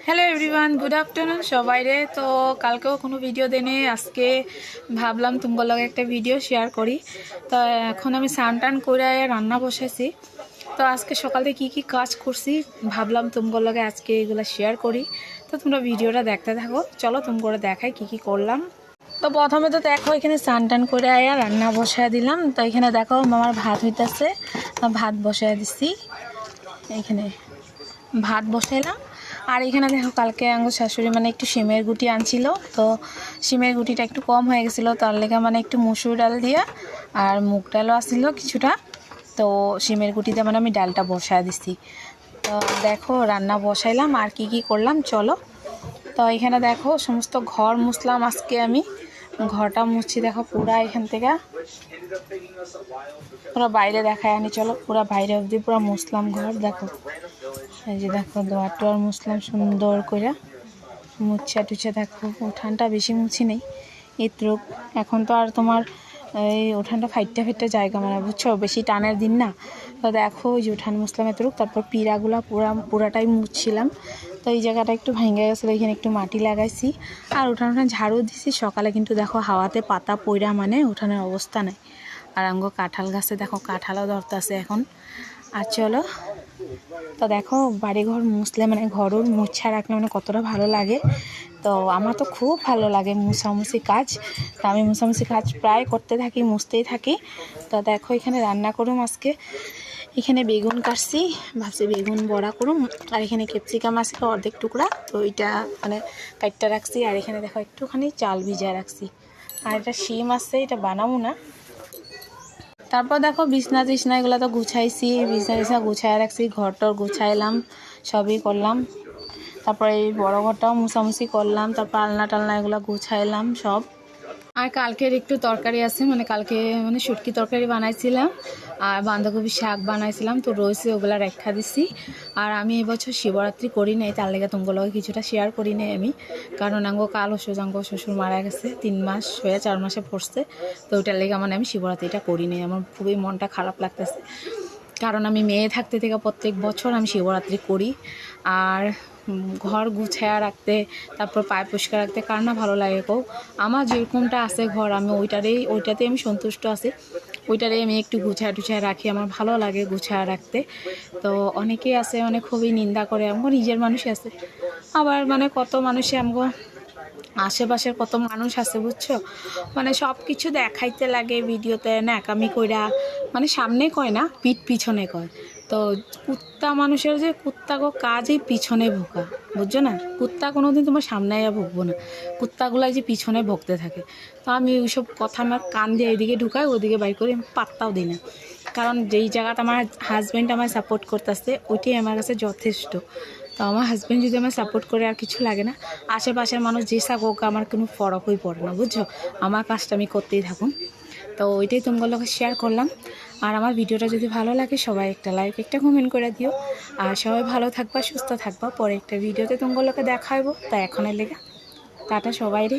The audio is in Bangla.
হ্যালো এভরিওয়ান, গুড আফটারনুন সবাইরে। তো কালকেও কোনো ভিডিও দেনে আজকে ভাবলাম তোমার লগে একটা ভিডিও শেয়ার করি। তো এখন আমি স্নান টান করে রান্না বসাইছি। তো আজকে সকালে কি কাজ করছি ভাবলাম তোমার লগে আজকে এগুলো শেয়ার করি। তো তোমরা ভিডিওটা দেখতে থাকো, চলো তোমরা দেখাই কি করলাম। তো প্রথমে তো দেখো এখানে স্নান টান করে রান্না বসায় দিলাম। তো এখানে দেখো আমার ভাত হইতেছে, ভাত বসায় দিচ্ছি। এখানে ভাত বসাইলাম। আর এখানে দেখো কালকে আমার শাশুড়ি মানে একটু সিমের গুটি আনছিল। তো সিমের গুটিটা একটু কম হয়ে গেছিলো, তার লেগে মানে একটু মুসুর ডাল দিয়া আর মুগ ডালও আসছিল কিছুটা। তো সিমের গুটিতে মানে আমি ডালটা বসায় দিচ্ছি। তো দেখো রান্না বসাইলাম আর কি করলাম চলো। তো এখানে দেখো সমস্ত ঘর মুছলাম আজকে আমি। ঘরটা মুছছি দেখো পুরা এখান থেকে পুরো বাইরে দেখায় আনি, চলো পুরো বাইরে অবধি পুরো মুছলাম ঘর। দেখো এই যে দেখো দোয়ার টোয়ার মুছলাম সুন্দর করে মুছা টুছা। দেখো উঠানটা বেশি মুছি নেই এত্রুক। এখন তো আর তোমার এই উঠানটা ফাইটটা জায়গা মানে বুঝছো, বেশি টানের দিন না। তো দেখো ওই যে উঠান মুছলাম এত্রুক, তারপর পিঁড়াগুলা পুরাটাই মুছছিলাম। তো এই জায়গাটা একটু ভেঙে গেছিলো, এখানে একটু মাটি লাগাইছি আর উঠান ঝাড়ু দিছি সকালে। কিন্তু দেখো হাওয়াতে পাতা পইরা মানে উঠানের অবস্থা নেই। আর আঙ্গো কাঁঠাল গাছে দেখো কাঁঠালও ধরতেছে এখন। আর চলো তো দেখো বাড়িঘর মুছলে মানে ঘরও মুছা রাখলে মানে কতটা ভালো লাগে। তো আমার তো খুব ভালো লাগে মুছামুছি কাজ। তো আমি মুছামুছি কাজ প্রায় করতে থাকি, মুছতেই থাকি। তো দেখো এখানে রান্না করুম আজকে। এখানে বেগুন কাটছি, ভাবছি বেগুন বড়া করুম। আর এখানে ক্যাপসিকাম আছে অর্ধেক টুকরা, তো এটা মানে কাটটা রাখছি। আর এখানে দেখো একটুখানি চাল ভিজা রাখছি। আর এটা শিম আছে, এটা বানাবো না। তারপর দেখো বিছনা টিছনা এগুলো তো গুছাইছি, বিছনা গুছাই রাখছি, ঘরটর গুছাইলাম, সবই করলাম। তারপরে এই বড় ঘরটাও মুছামুছি করলাম, তারপর আলনা টালনা এগুলো গুছাইলাম সব। আর কালকের একটু তরকারি আছে, মানে কালকে মানে শুটকি তরকারি বানাইছিলাম আর বাঁধাকপি শাক বানাইছিলাম, তো রয়েছে ওগুলা রেখা দিছি। আর আমি এবছর শিবরাত্রি করি নাই, তার লেগে তোমাগুলো কিছুটা শেয়ার করি নাই আমি। কারণ আঙ্গো কাল শ্বশুর মারা গেছে, 3 মাস হয়ে 4 মাসে পড়ছে। তো ওইটার লেগে মানে আমি শিবরাত্রিটা করি নাই। আমার খুবই মনটা খারাপ লাগতেছে, কারণ আমি মেয়ে থাকতে থেকে প্রত্যেক বছর আমি শিবরাত্রি করি। আর ঘর গুছায়া রাখতে, তারপর পায়ে পরিষ্কার রাখতে কার না ভালো লাগে কো। আমার যেরকমটা আছে ঘর, আমি ওইটাতেই আমি সন্তুষ্ট আছি। ওইটারেই আমি একটু গুছায় রাখি, আমার ভালো লাগে গুছায়া রাখতে। তো অনেকেই আছে মানে খুবই নিন্দা করে, আমার নিজের মানুষই আছে। আবার মানে কত মানুষে আমগো আশেপাশের কত মানুষ আছে বুঝছো, মানে সব কিছু দেখাইতে লাগে ভিডিওতে, ন্যাকামি কইরা মানে সামনে কয় না পিছনে কয়। তো কুত্তা মানুষের যে কুত্তাগো কাজই পিছনে ভোকা, বুঝছো না। কুত্তা কোনোদিন তোমার সামনে আয়া ভুগবো না, কুত্তাগুলাই যে পিছনে ভুগতে থাকে। তো আমি ওইসব কথা আমার কান দিয়ে এদিকে ঢুকাই ওদিকে বাই করে, আমি পাত্তাও দিই না। কারণ যেই জায়গাটা আমার হাজব্যান্ড আমায় সাপোর্ট করতেছে ওইটাই আমার কাছে যথেষ্ট। তো আমার হাজব্যান্ড যদি আমার সাপোর্ট করে আর কিছু লাগে না। আশেপাশের মানুষ যে হোক আমার কোনো ফরকই পড়ে না, বুঝছো। আমার কাজটা আমি করতেই থাকুন। তো ওইটাই তোমাগুলোকে শেয়ার করলাম। আর আমার ভিডিওটা যদি ভালো লাগে সবাই একটা লাইক একটা কমেন্ট করে দিও। আর সবাই ভালো থাকবা, সুস্থ থাকবা। পরে একটা ভিডিওতে তোমাগুলোকে দেখাবো। তাই এখনের লেগে টাটা সবাইরে।